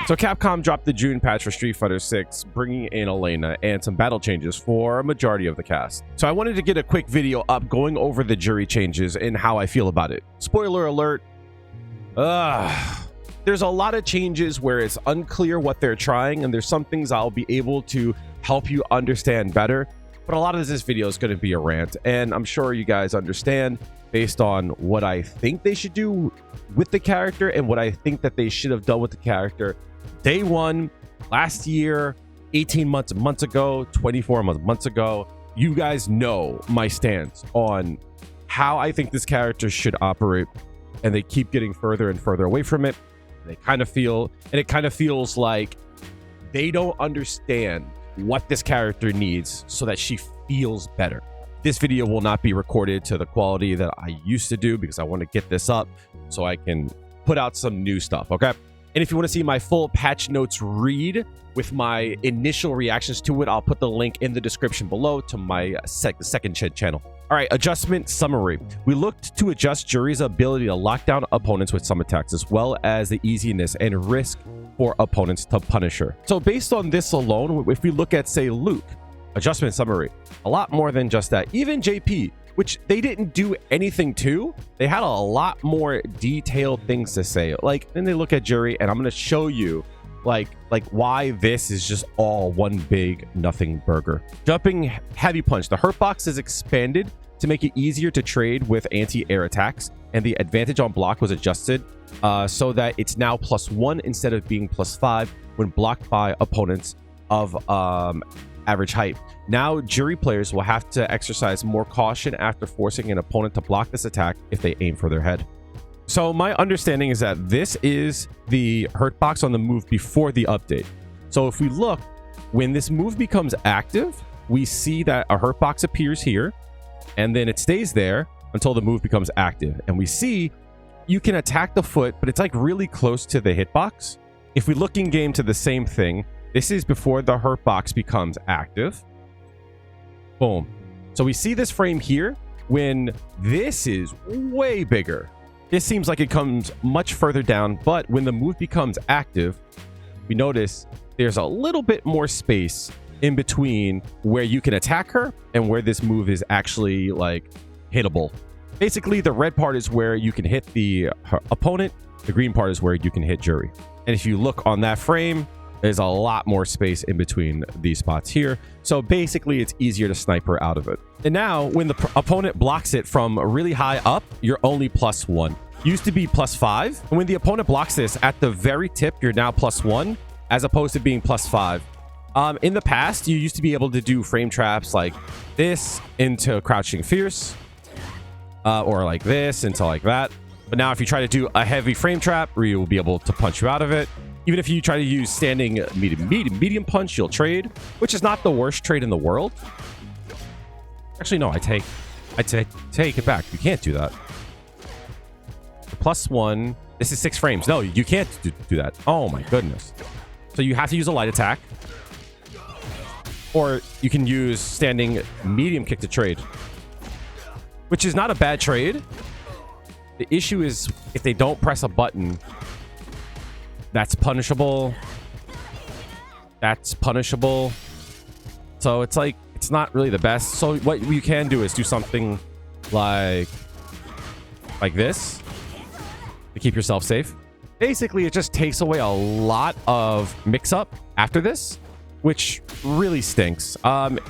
So Capcom dropped the June patch for Street Fighter 6, bringing in Elena and some battle changes for a majority of the cast. So I wanted to get a quick video up going over the jury changes and how I feel about it. Spoiler alert, there's a lot of changes where it's unclear what they're trying, and there's some things I'll be able to help you understand better. But a lot of this video is going to be a rant, and I'm sure you guys understand based on what I think they should do with the character and what I think that they should have done with the character day one, last year, 18 months ago, 24 months ago. You guys know my stance on how I think this character should operate, and they keep getting further and further away from it. It kind of feels like they don't understand what this character needs so that she feels better. This video will not be recorded to the quality that I used to do because I want to get this up so I can put out some new stuff, okay? And if you want to see my full patch notes read with my initial reactions to it, I'll put the link in the description below to my second channel. All right, adjustment summary. We looked to adjust Juri's ability to lock down opponents with some attacks, as well as the easiness and risk for opponents to punish her. So based on this alone, if we look at, say, Luke, adjustment summary, a lot more than just that. Even JP, which they didn't do anything to, they had a lot more detailed things to say. Like, then they look at Juri, and I'm going to show you like why this is just all one big nothing burger. Jumping heavy punch. The hurt box is expanded to make it easier to trade with anti-air attacks, and the advantage on block was adjusted so that it's now +1 instead of being +5 when blocked by opponents of average height. Now Juri players will have to exercise more caution after forcing an opponent to block this attack if they aim for their head. So my understanding is that this is the hurt box on the move before the update. So if we look, when this move becomes active, we see that a hurt box appears here, and then it stays there until the move becomes active. And we see you can attack the foot, but it's like really close to the hitbox. If we look in game to the same thing, this is before the hurt box becomes active. Boom. So we see this frame here when this is way bigger. This seems like it comes much further down, but when the move becomes active, we notice there's a little bit more space in between where you can attack her and where this move is actually like hittable. Basically, the red part is where you can hit the opponent. The green part is where you can hit Juri. And if you look on that frame, there's a lot more space in between these spots here. So basically, it's easier to snipe her out of it. And now, when the opponent blocks it from really high up, you're only +1. Used to be +5. And when the opponent blocks this at the very tip, you're now +1, as opposed to being +5. In the past, you used to be able to do frame traps like this into Crouching Fierce, or like this into like that. But now if you try to do a heavy frame trap, Ryu will be able to punch you out of it. Even if you try to use standing medium punch, you'll trade, which is not the worst trade in the world. Actually, no, I take it back. You can't do that. +1. This is 6 frames. No, you can't do that. Oh my goodness. So you have to use a light attack, or you can use standing medium kick to trade, which is not a bad trade. The issue is if they don't press a button, that's punishable. That's punishable. So it's like, it's not really the best. So what you can do is do something like this to keep yourself safe. Basically, it just takes away a lot of mix-up after this, which really stinks.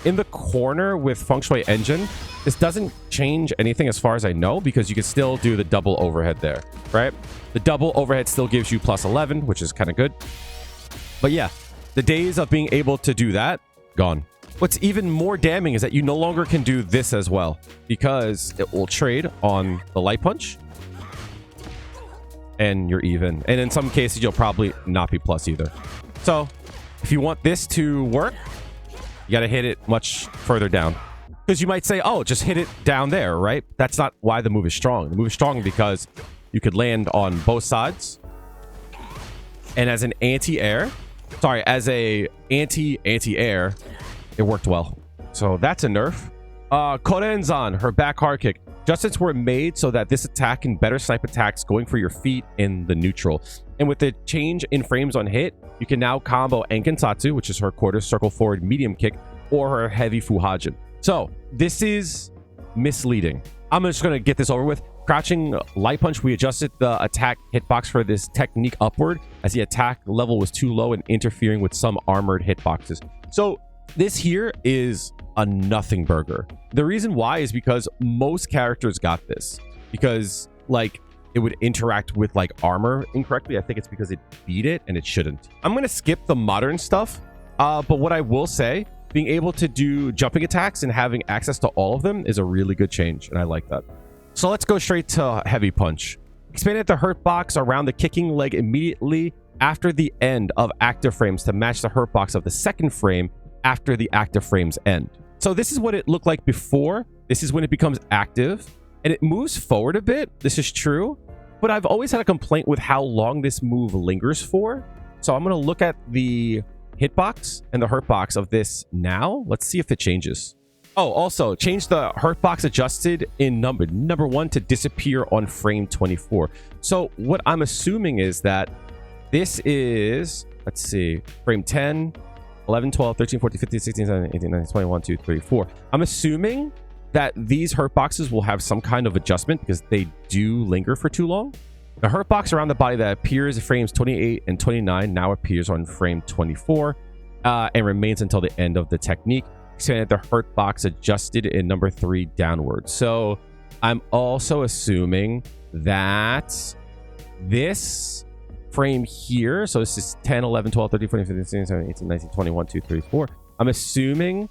In the corner with Feng Shui Engine, this doesn't change anything as far as I know, because you can still do the double overhead there, right? The double overhead still gives you +11, which is kind of good. But yeah, the days of being able to do that, gone. What's even more damning is that you no longer can do this as well, because it will trade on the light punch, and you're even. And in some cases, you'll probably not be plus either. So if you want this to work, you got to hit it much further down. Because you might say, oh, just hit it down there, right? That's not why the move is strong. The move is strong because you could land on both sides. And as an anti-air, as a anti-air, it worked well. So that's a nerf. Korenzan, her back hard kick. Adjustments were made so that this attack can better snipe attacks going for your feet in the neutral. And with the change in frames on hit, you can now combo Enkensatsu, which is her quarter circle forward medium kick, or her heavy Fuhajin. So this is misleading. I'm just going to get this over with. Crouching light punch, we adjusted the attack hitbox for this technique upward as the attack level was too low and interfering with some armored hitboxes. So this here is a nothing burger. The reason why is because most characters got this because like it would interact with like armor incorrectly. I think it's because it beat it and it shouldn't. I'm going to skip the modern stuff. But what I will say, being able to do jumping attacks and having access to all of them is a really good change. And I like that. So let's go straight to heavy punch. Expanded the hurt box around the kicking leg immediately after the end of active frames to match the hurt box of the second frame after the active frames end. So this is what it looked like before. This is when it becomes active and it moves forward a bit. This is true, but I've always had a complaint with how long this move lingers for. So I'm going to look at the hitbox and the hurt box of this now. Let's see if it changes. Oh, also change the hurt box adjusted in number 1 to disappear on frame 24. So what I'm assuming is that this is, let's see, frame 10, 11, 12, 13, 14, 15, 16, 17, 18, 19, 20, 1, 2, 3, 4. I'm assuming that these hurt boxes will have some kind of adjustment because they do linger for too long. The hurt box around the body that appears at frames 28 and 29 now appears on frame 24 and remains until the end of the technique. Expanded the hurt box adjusted in number 3 downward. So I'm also assuming that this frame here, so this is 10, 11, 12, 13, 14, 15, 16, 17, 18, 19, 20, 1, 2, 3, 4. I'm assuming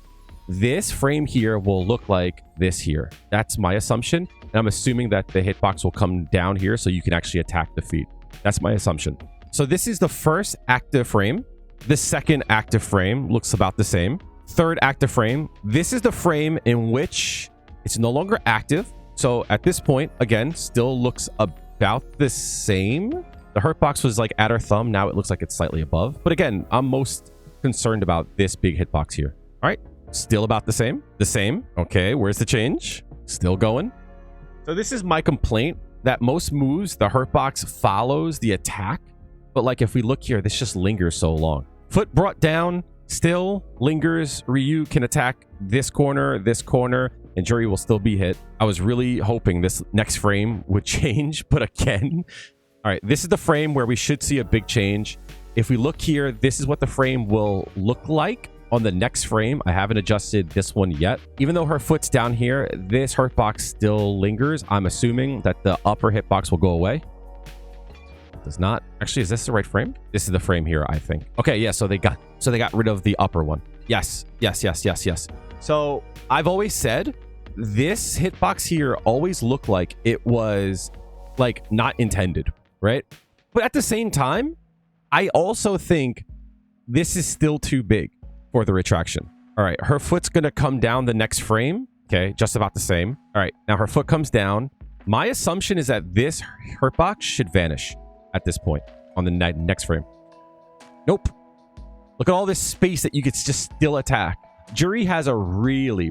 this frame here will look like this here. That's my assumption. And I'm assuming that the hitbox will come down here so you can actually attack the feet. That's my assumption. So this is the first active frame. The second active frame looks about the same. Third active frame. This is the frame in which it's no longer active. So at this point, again, still looks about the same. The hurt box was like at her thumb. Now it looks like it's slightly above. But again, I'm most concerned about this big hitbox here. All right. Still about the same. The same. Okay. Where's the change? Still going. So this is my complaint that most moves, the hurt box follows the attack. But like if we look here, this just lingers so long. Foot brought down. Still lingers. Ryu can attack this corner, and Juri will still be hit. I was really hoping this next frame would change, but again, all right, this is the frame where we should see a big change. If we look here, this is what the frame will look like on the next frame. I haven't adjusted this one yet. Even though her foot's down here, this hurt box still lingers. I'm assuming that the upper hitbox will go away. Does not. Actually, is this the right frame? This is the frame here, I think. Okay, yeah, so they got rid of the upper one. Yes. So I've always said this hitbox here always looked like it was like not intended, right? But at the same time, I also think this is still too big for the retraction. All right, her foot's gonna come down the next frame. Okay, just about the same. All right, now her foot comes down. My assumption is that this hurt box should vanish at this point on the next frame. Nope. Look at all this space that you could just still attack. Juri has a really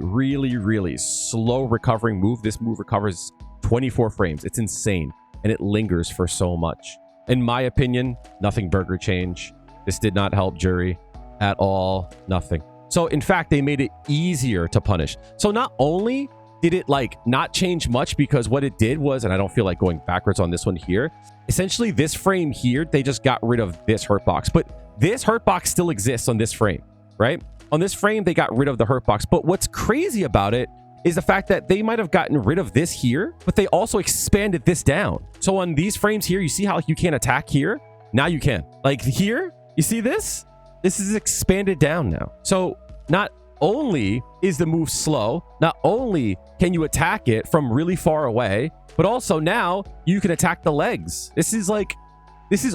slow recovering move. This move recovers 24 frames. It's insane. And it lingers for so much. In my opinion, nothing burger change. This did not help Juri at all. Nothing. So in fact, they made it easier to punish. So not only did it like not change much, because what it did was, and I don't feel like going backwards on this one here, essentially this frame here, they just got rid of this hurt box, but this hurt box still exists on this frame, right? On this frame, they got rid of the hurt box. But what's crazy about it is the fact that they might have gotten rid of this here, but they also expanded this down. So on these frames here, you see how you can't attack here? Now you can. Like here, you see this? This is expanded down now. So not only is the move slow, not only can you attack it from really far away, but also now you can attack the legs. This is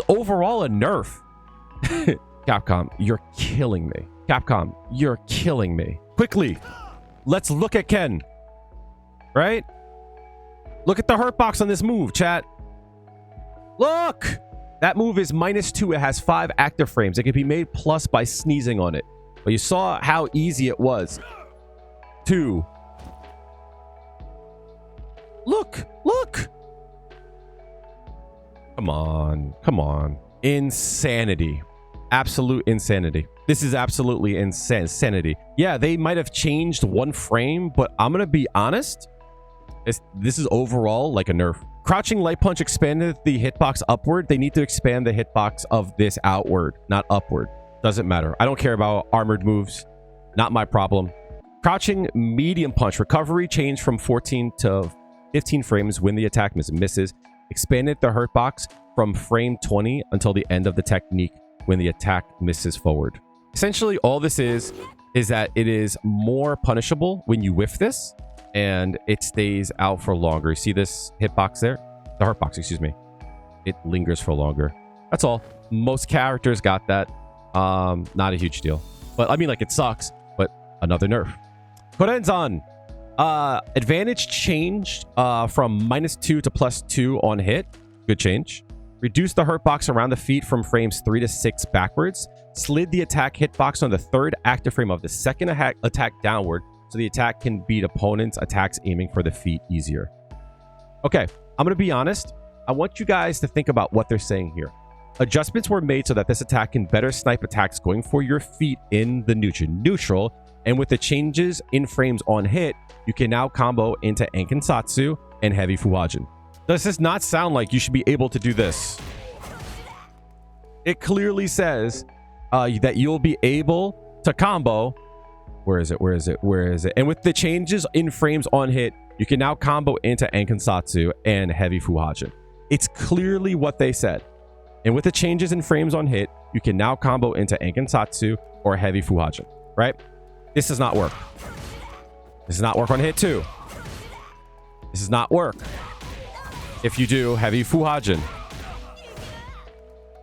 overall a nerf. Capcom, you're killing me. Capcom, you're killing me. Quickly, let's look at Ken. Right? Look at the hurt box on this move, chat. Look! That move is -2. It has 5 active frames. It can be made plus by sneezing on it. But you saw how easy it was. 2. Look! Look! Come on. Come on. Insanity. Absolute insanity. This is absolutely insanity. Yeah, they might have changed one frame, but I'm gonna be honest, this is overall like a nerf. Crouching light punch expanded the hitbox upward. They need to expand the hitbox of this outward, not upward. Doesn't matter. I don't care about armored moves. Not my problem. Crouching medium punch recovery changed from 14 to 15 frames when the attack misses. Expanded the hurt box from frame 20 until the end of the technique when the attack misses forward. Essentially, all this is that it is more punishable when you whiff this, and it stays out for longer. You see this hitbox there? The hurt box, excuse me. It lingers for longer. That's all. Most characters got that. Not a huge deal. But I mean, like, it sucks, but another nerf. Korenzan. Advantage changed from -2 to +2 on hit. Good change. Reduced the hurt box around the feet from frames 3 to 6 backwards. Slid the attack hitbox on the third active frame of the second attack downward, so the attack can beat opponents' attacks aiming for the feet easier. Okay, I'm going to be honest. I want you guys to think about what they're saying here. Adjustments were made so that this attack can better snipe attacks going for your feet in the neutral. And with the changes in frames on hit, you can now combo into Ankensatsu and Heavy Fuhajin. Does this not sound like you should be able to do this? It clearly says that you'll be able to combo. Where is it? Where is it? Where is it? And with the changes in frames on hit, you can now combo into Ankensatsu and Heavy Fuhajin. It's clearly what they said. And with the changes in frames on hit, you can now combo into Ankensatsu or Heavy Fuhajin, right? This does not work. This does not work on hit too. This does not work if you do Heavy Fuhajin.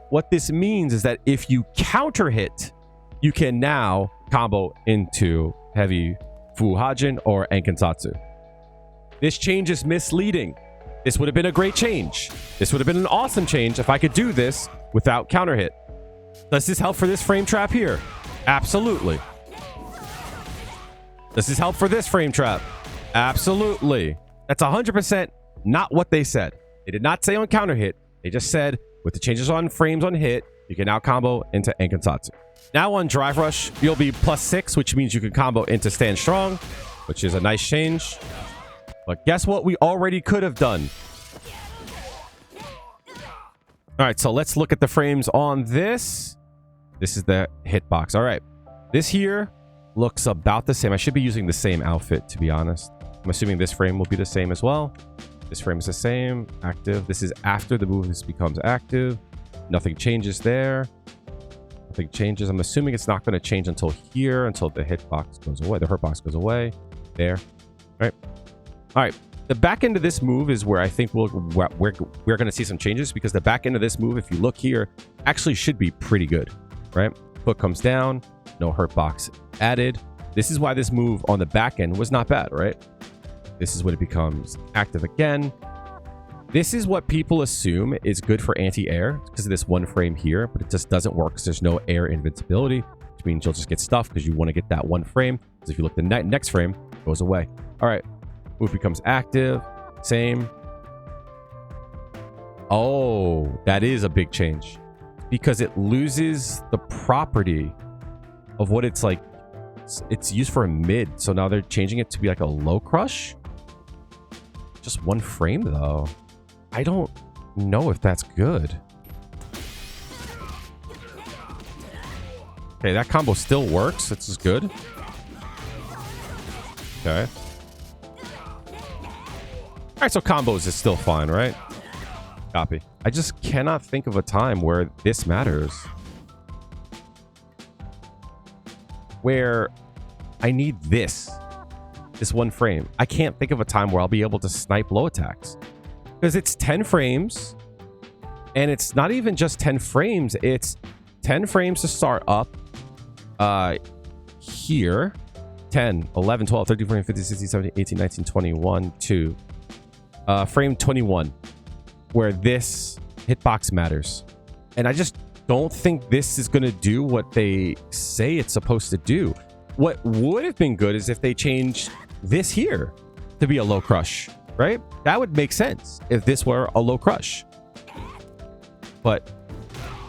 What this means is that if you counter hit, you can now combo into Heavy Fuhajin or Ankensatsu. This change is misleading. This would have been a great change. This would have been an awesome change if I could do this without counter hit. Does this help for this frame trap here? Absolutely. Does this help for this frame trap? Absolutely. That's 100% not what they said. They did not say on counter hit. They just said with the changes on frames on hit, you can now combo into Ankensatsu. Now on Drive Rush, you'll be +6, which means you can combo into Stand Strong, which is a nice change. But guess what we already could have done? All right, so let's look at the frames on this. This is the hitbox. All right, this here looks about the same. I should be using the same outfit, to be honest. I'm assuming this frame will be the same as well. This frame is the same. Active. This is after the move becomes active. Nothing changes there. Nothing changes. I'm assuming it's not going to change until here, until the hitbox goes away. The hurt box goes away. There. All right. All right. The back end of this move is where I think we're going to see some changes, because the back end of this move, if you look here, actually should be pretty good, right? Foot comes down. No hurt box added. This is why this move on the back end was not bad, right? This is when it becomes active again. This is what people assume is good for anti-air because of this one frame here, but it just doesn't work because there's no air invincibility, which means you'll just get stuffed because you want to get that one frame. Because if you look the next frame, it goes away. All right, move becomes active, same. Oh, that is a big change because it loses the property of what it's like. It's used for a mid, so now they're changing it to be like a low crush. Just one frame though. I don't know if that's good. Okay, that combo still works. This is good. Okay. All right, so combos is still fine, right? Copy. I just cannot think of a time where this matters. Where I need this one frame. I can't think of a time where I'll be able to snipe low attacks. Because it's 10 frames. And it's not even just 10 frames. It's 10 frames to start up. Here. 10, 11, 12, 13, 14, 15, 16, 17, 18, 19, 21, 2. Frame 21. Where this hitbox matters. And I just don't think this is going to do what they say it's supposed to do. What would have been good is if they changed this here to be a low crush, right? That would make sense if this were a low crush. But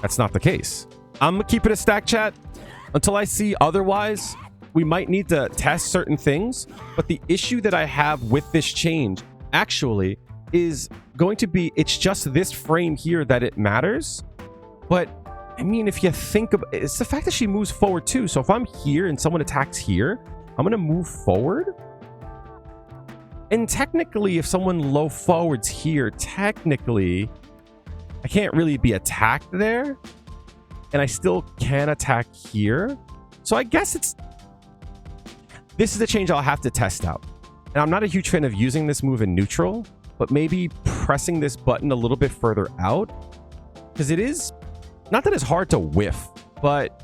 that's not the case. I'm gonna keep it a stack, chat, until I see otherwise. We might need to test certain things, but the issue that I have with this change actually is going to be, it's just this frame here that it matters. But I mean, if you think about it, it's the fact that she moves forward too. So if I'm here and someone attacks here, I'm gonna move forward. And technically, if someone low forwards here, technically I can't really be attacked there, and I still can attack here. So I guess this is a change I'll have to test out. And I'm not a huge fan of using this move in neutral, but maybe pressing this button a little bit further out, because it is not that it's hard to whiff, but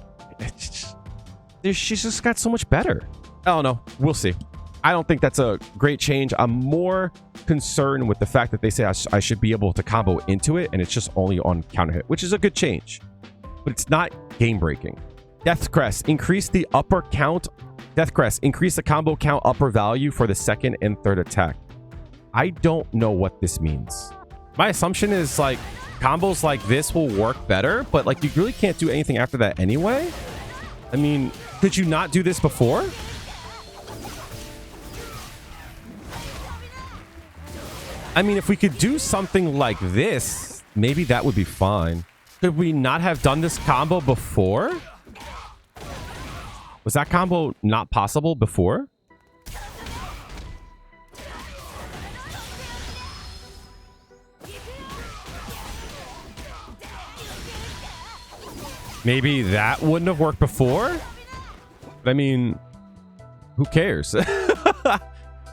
she's just got so much better. I don't know. We'll see. I don't think that's a great change. I'm more concerned with the fact that they say I should be able to combo into it, and it's just only on counter hit, which is a good change, but it's not game breaking. Death Crest, increase the upper count. Death Crest, increase the combo count upper value for the second and third attack. I don't know what this means. My assumption is like combos like this will work better, but like you really can't do anything after that anyway. I mean, could you not do this before? I mean, if we could do something like this, maybe that would be fine. Could we not have done this combo before? Was that combo not possible before? Maybe that wouldn't have worked before? But I mean, who cares?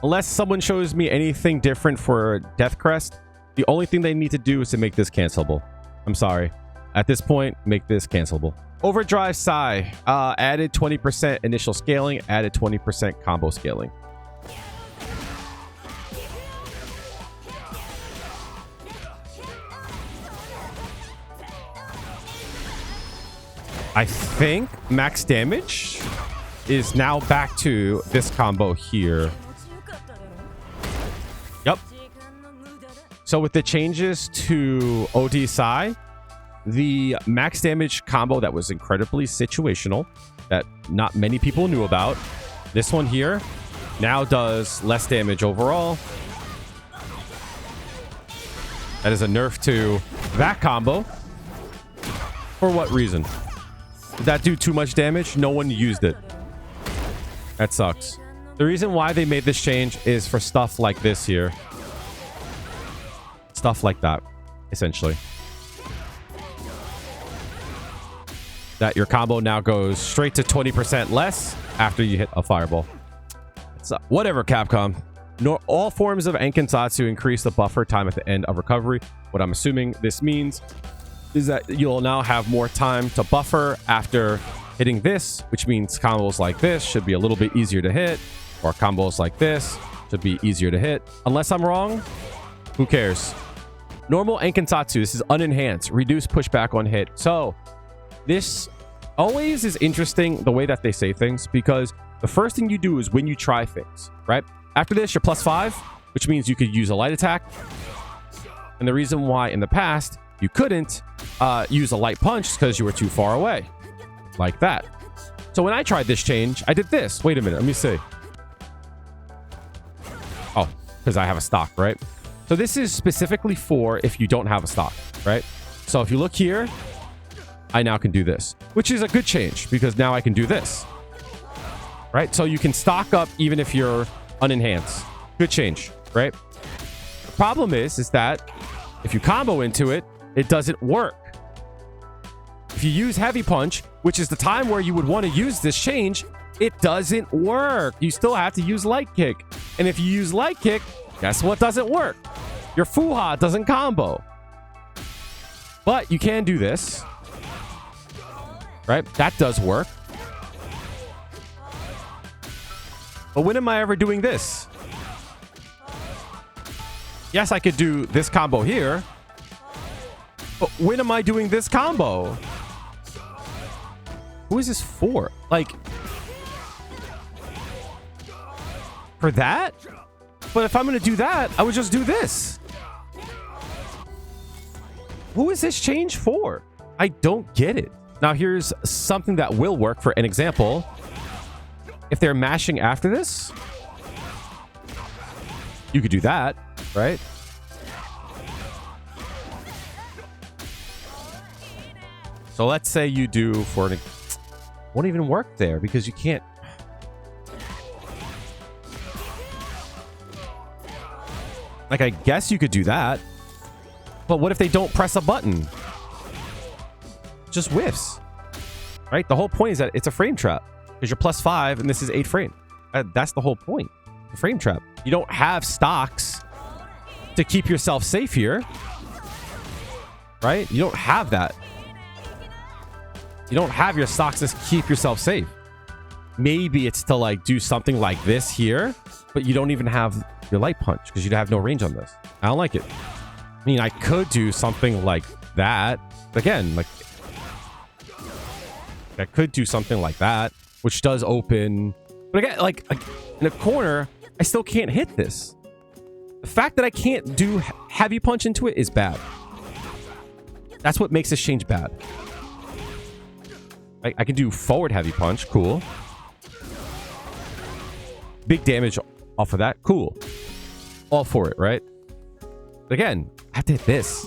Unless someone shows me anything different for Death Crest, the only thing they need to do is to make this cancelable. I'm sorry. At this point, make this cancelable. Overdrive Psy. Added 20% initial scaling, added 20% combo scaling. I think max damage is now back to this combo here. Yep. So with the changes to OD Psy, the max damage combo that was incredibly situational, that not many people knew about, this one here now does less damage overall. That is a nerf to that combo. For what reason? Did that do too much damage? No one used it. That sucks. The reason why they made this change is for stuff like this here. Stuff like that, essentially. That your combo now goes straight to 20% less after you hit a fireball. So, whatever, Capcom. All forms of Enkinsatsu increase the buffer time at the end of recovery. What I'm assuming this means is that you'll now have more time to buffer after hitting this, which means combos like this should be a little bit easier to hit, or combos like this should be easier to hit. Unless I'm wrong, who cares? Normal Enkinsatsu, this is unenhanced, reduce pushback on hit. So this always is interesting, the way that they say things, because the first thing you do is when you try things, right? After this, you're +5, which means you could use a light attack. And the reason why in the past you couldn't use a light punch is because you were too far away. Like that. So when I tried this change, I did this. Wait a minute, let me see. Oh, because I have a stock, right? So this is specifically for if you don't have a stock, right? So if you look here, I now can do this, which is a good change because now I can do this, right? So you can stock up even if you're unenhanced. Good change, right? The problem is that if you combo into it, it doesn't work. If you use heavy punch, which is the time where you would want to use this change, it doesn't work. You still have to use light kick. And if you use light kick, guess what doesn't work? Your Fuha doesn't combo. But you can do this, right? That does work. But when am I ever doing this? Yes, I could do this combo here. But when am I doing this combo? Who is this for? Like, for that? But if I'm going to do that, I would just do this. Who is this change for? I don't get it. Now, here's something that will work for an example. If they're mashing after this, you could do that, right? So let's say you do for an... Won't even work there because you can't... Like, I guess you could do that. But what if they don't press a button? Just whiffs, right? The whole point is that it's a frame trap because you're +5 and this is 8 frame. That's the whole point. The frame trap. You don't have stocks to keep yourself safe here, right? You don't have that. You don't have your stocks to keep yourself safe. Maybe it's to like do something like this here, but you don't even have your light punch because you'd have no range on this. I don't like it. I mean, I could do something like that. Again, like I could do something like that, which does open. But again, like in a corner, I still can't hit this. The fact that I can't do heavy punch into it is bad. That's what makes this change bad. I can do forward heavy punch. Cool. Big damage off of that. Cool. All for it, right? But again, I have to hit this.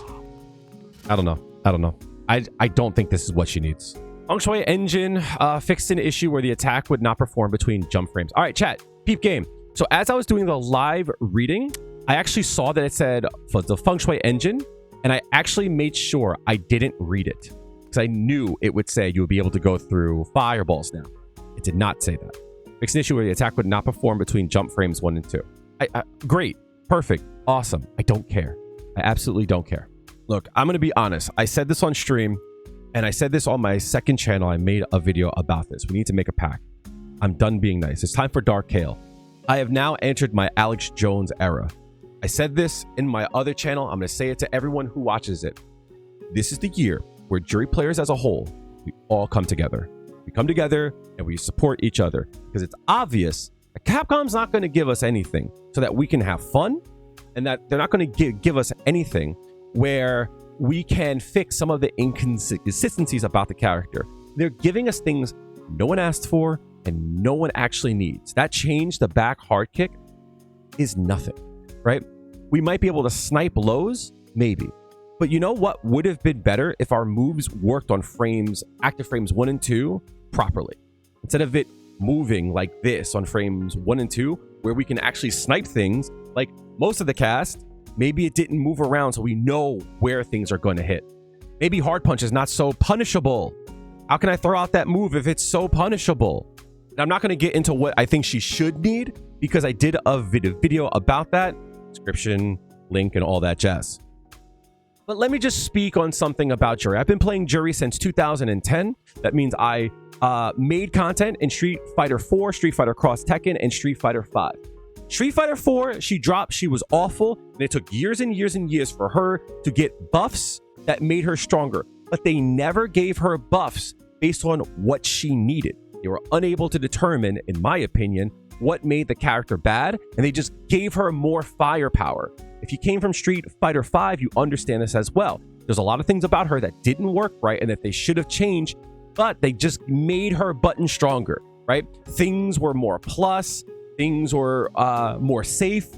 I don't know. I don't know. I don't think this is what she needs. Feng Shui engine fixed an issue where the attack would not perform between jump frames. All right, chat. Peep game. So as I was doing the live reading, I actually saw that it said for the Feng Shui engine, and I actually made sure I didn't read it because I knew it would say you would be able to go through fireballs now. It did not say that. Fixed an issue where the attack would not perform between jump frames 1 and 2. Great. Perfect. Awesome. I don't care. I absolutely don't care. Look, I'm going to be honest. I said this on stream, and I said this on my second channel. I made a video about this. We need to make a pact. I'm done being nice. It's time for Dark Kail. I have now entered my Alex Jones era. I said this in my other channel. I'm going to say it to everyone who watches it. This is the year where jury players as a whole, we all come together. We come together and we support each other because it's obvious that Capcom's not going to give us anything so that we can have fun, and that they're not going to give us anything where we can fix some of the inconsistencies about the character. They're giving us things no one asked for and no one actually needs. That change, the back hard kick, is nothing, right? We might be able to snipe lows, maybe. But you know what would have been better if our moves worked on frames, active frames 1 and 2 properly. Instead of it moving like this on frames 1 and 2, where we can actually snipe things like most of the cast, maybe it didn't move around so we know where things are going to hit. Maybe hard punch is not so punishable. How can I throw out that move if it's so punishable? And I'm not going to get into what I think she should need because I did a video about that. Description, link, and all that jazz. But let me just speak on something about Jury. I've been playing Jury since 2010. That means I made content in Street Fighter 4, Street Fighter Cross Tekken, and Street Fighter 5. Street Fighter 4, she dropped. She was awful. And it took years and years and years for her to get buffs that made her stronger. But they never gave her buffs based on what she needed. They were unable to determine, in my opinion, what made the character bad, and they just gave her more firepower. If you came from Street Fighter 5, you understand this as well. There's a lot of things about her that didn't work right and that they should have changed, but they just made her button stronger, right? Things were more plus, things were more safe.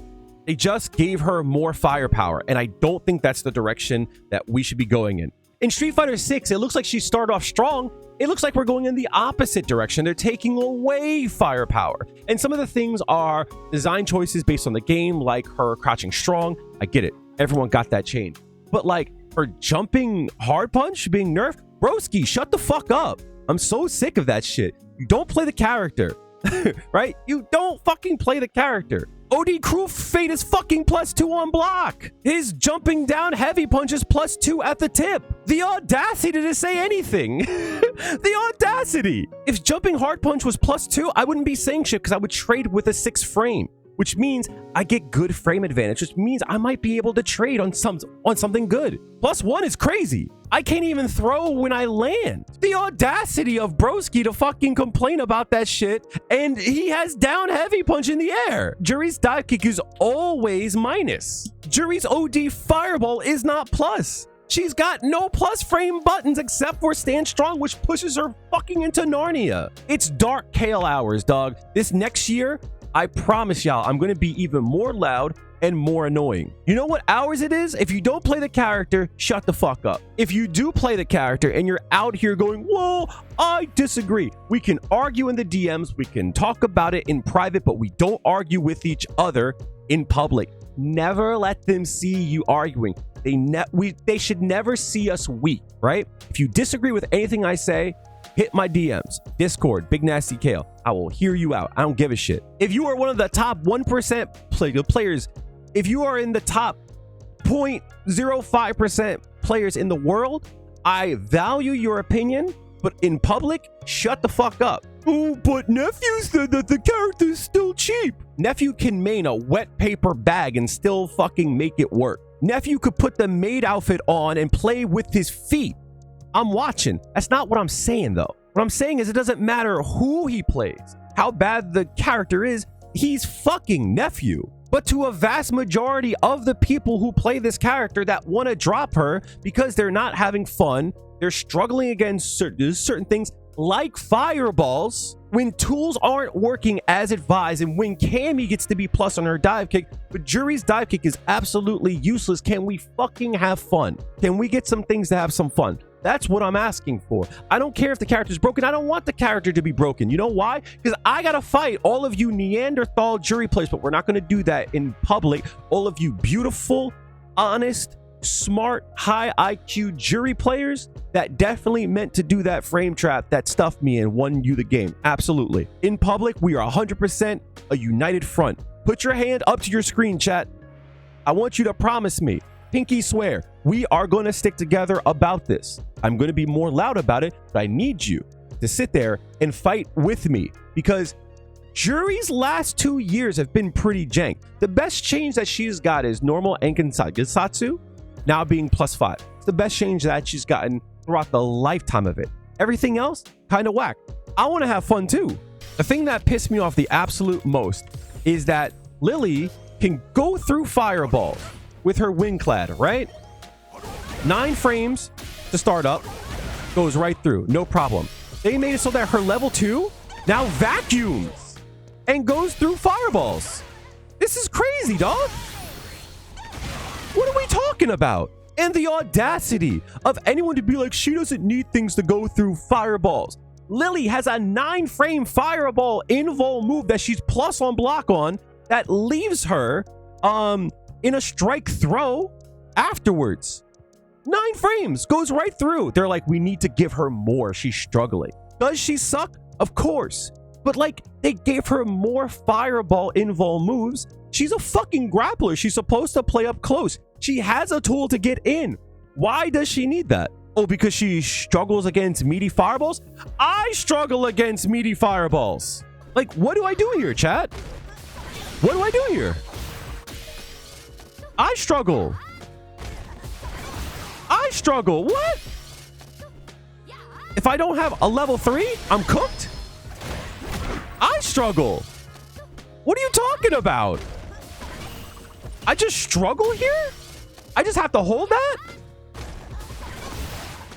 They just gave her more firepower, and I don't think that's the direction that we should be going in. In Street Fighter 6, it looks like she started off strong. It looks like we're going in the opposite direction. They're taking away firepower. And some of the things are design choices based on the game, like her crouching strong. I get it. Everyone got that change. But like her jumping hard punch being nerfed, broski, shut the fuck up. I'm so sick of that shit. You don't play the character, right? You don't fucking play the character. OD Crew Fate is fucking +2 on block. His jumping down heavy punch is +2 at the tip. The audacity to say anything. The audacity. If jumping hard punch was +2, I wouldn't be saying shit because I would trade with a 6 frame, which means I get good frame advantage, which means I might be able to trade on something good. +1 is crazy. I can't even throw when I land. The audacity of broski to fucking complain about that shit, and he has down heavy punch in the air. Jury's dive kick is always minus. Jury's OD fireball is not plus. She's got no plus frame buttons except for Stand Strong, which pushes her fucking into Narnia. It's dark Kail hours, dog. This next year, I promise y'all, I'm going to be even more loud and more annoying. You know what hours it is? If you don't play the character, shut the fuck up. If you do play the character and you're out here going, well, I disagree. We can argue in the DMs. We can talk about it in private, but we don't argue with each other in public. Never let them see you arguing. They should never see us weak, right? If you disagree with anything I say, hit my DMs, Discord, Big Nasty Kail. I will hear you out. I don't give a shit. If you are one of the top 1% players, if you are in the top 0.05% players in the world, I value your opinion, but in public, shut the fuck up. Oh, but Nephew said that the character's still cheap. Nephew can main a wet paper bag and still fucking make it work. Nephew could put the maid outfit on and play with his feet. I'm watching. That's not what I'm saying, though. What I'm saying is it doesn't matter who he plays, how bad the character is, he's fucking Nephew. But to a vast majority of the people who play this character that want to drop her because they're not having fun, they're struggling against certain things like fireballs, when tools aren't working as advised, and when Cammy gets to be plus on her dive kick, but Juri's dive kick is absolutely useless. Can we fucking have fun? Can we get some things to have some fun? That's what I'm asking for. I don't care if the character's broken. I don't want the character to be broken. You know why? Because I gotta fight all of you Neanderthal jury players, but we're not gonna do that in public. All of you beautiful, honest, smart, high IQ jury players that definitely meant to do that frame trap that stuffed me and won you the game. Absolutely. In public, we are 100% a united front. Put your hand up to your screen, chat. I want you to promise me, pinky swear, we are going to stick together about this. I'm going to be more loud about it, but I need you to sit there and fight with me, because Juri's last 2 years have been pretty jank. The best change that she's got is normal and Gisatsu now being +5. It's the best change that she's gotten throughout the lifetime of it. Everything else, kind of whack. I want to have fun too. The thing that pissed me off the absolute most is that Lily can go through fireballs with her Windclad, right? 9 frames to start up, goes right through, no problem. They made it so that her level 2 now vacuums and goes through fireballs. This is crazy, dog. What are we talking about? And the audacity of anyone to be like, she doesn't need things to go through fireballs. Lily has a 9-frame fireball invul move that she's plus on block on that leaves her in a strike throw afterwards. 9 frames, goes right through. They're like, we need to give her more. She's struggling. Does she suck? Of course. But like, they gave her more fireball invul moves. She's a fucking grappler. She's supposed to play up close. She has a tool to get in. Why does she need that? Oh, because she struggles against meaty fireballs? I struggle against meaty fireballs. Like, what do I do here, chat? What do I do here? I struggle. I struggle. What? If I don't have a level 3, I'm cooked? I struggle. What are you talking about? I just struggle here? I just have to hold that?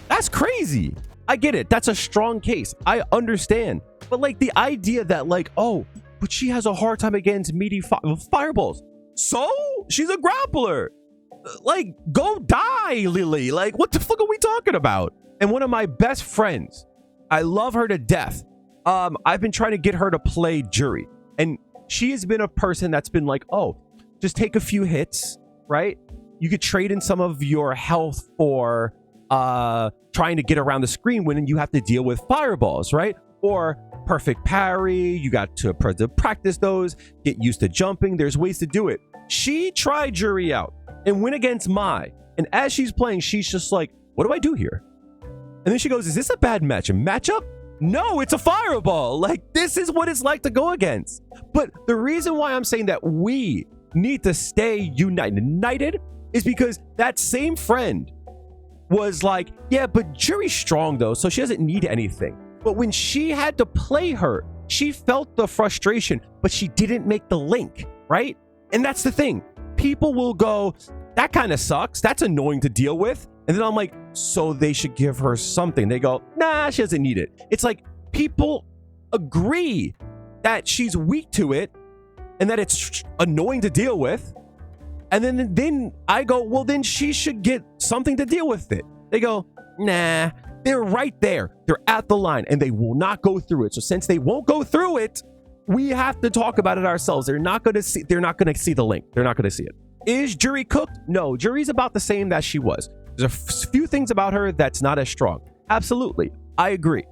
That's crazy. I get it. That's a strong case. I understand. But like the idea that like, oh, but she has a hard time against meaty fireballs. So she's a grappler. Like, go die, Lily. Like, what the fuck are we talking about? And one of my best friends, I love her to death. I've been trying to get her to play Juri, and she has been a person that's been like, oh, just take a few hits, right? You could trade in some of your health for trying to get around the screen when you have to deal with fireballs, right? Or perfect parry. You got to practice those, get used to jumping. There's ways to do it. She tried Juri out and went against Mai. And as she's playing, she's just like, what do I do here? And then she goes, is this a bad match? A matchup? No, it's a fireball. Like, this is what it's like to go against. But the reason why I'm saying that we need to stay united is because that same friend was like, yeah, but Juri's strong though, so she doesn't need anything. But when she had to play her, she felt the frustration, but she didn't make the link, right? And that's the thing. People will go, that kind of sucks. That's annoying to deal with. And then I'm like, so they should give her something. They go, nah, she doesn't need it. It's like people agree that she's weak to it and that it's annoying to deal with. And then I go, well, then she should get something to deal with it. They go, nah, they're right there. They're at the line and they will not go through it. So since they won't go through it, we have to talk about it ourselves. They're not going to see the link. They're not going to see it. Is Jury cooked? No, Jury's about the same that she was. There's a few things about her that's not as strong. Absolutely. I agree.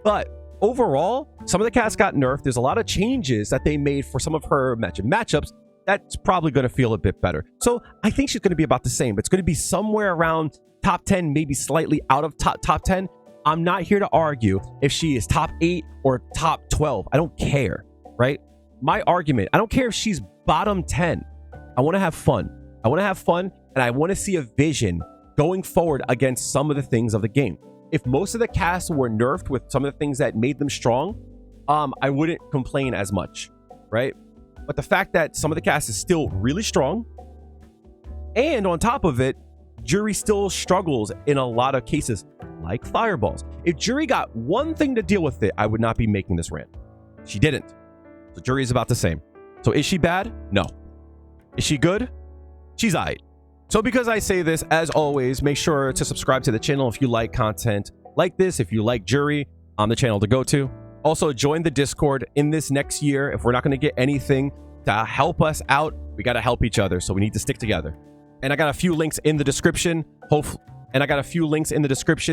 But overall, some of the cats got nerfed. There's a lot of changes that they made for some of her matchups. That's probably going to feel a bit better. So I think she's going to be about the same. It's going to be somewhere around top 10, maybe slightly out of top 10. I'm not here to argue if she is top 8 or top 12. I don't care, right? My argument, I don't care if she's bottom 10. I want to have fun. I want to have fun, and I want to see a vision going forward against some of the things of the game. If most of the casts were nerfed with some of the things that made them strong, I wouldn't complain as much, right? But the fact that some of the cast is still really strong, and on top of it, Jury still struggles in a lot of cases, like fireballs. If Jury got one thing to deal with it, I would not be making this rant. She didn't. So Jury is about the same. So is she bad? No. Is she good? She's aight. So because I say this, as always, make sure to subscribe to the channel if you like content like this. If you like Jury, I'm the channel to go to. Also, join the Discord in this next year. If we're not going to get anything to help us out, we got to help each other. So we need to stick together. And I got a few links in the description.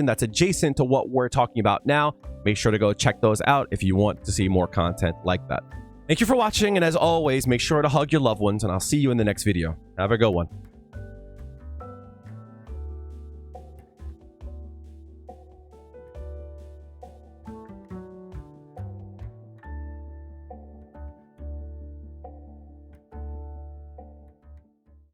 That's adjacent to what we're talking about now. Make sure to go check those out if you want to see more content like that. Thank you for watching. And as always, make sure to hug your loved ones, and I'll see you in the next video. Have a good one.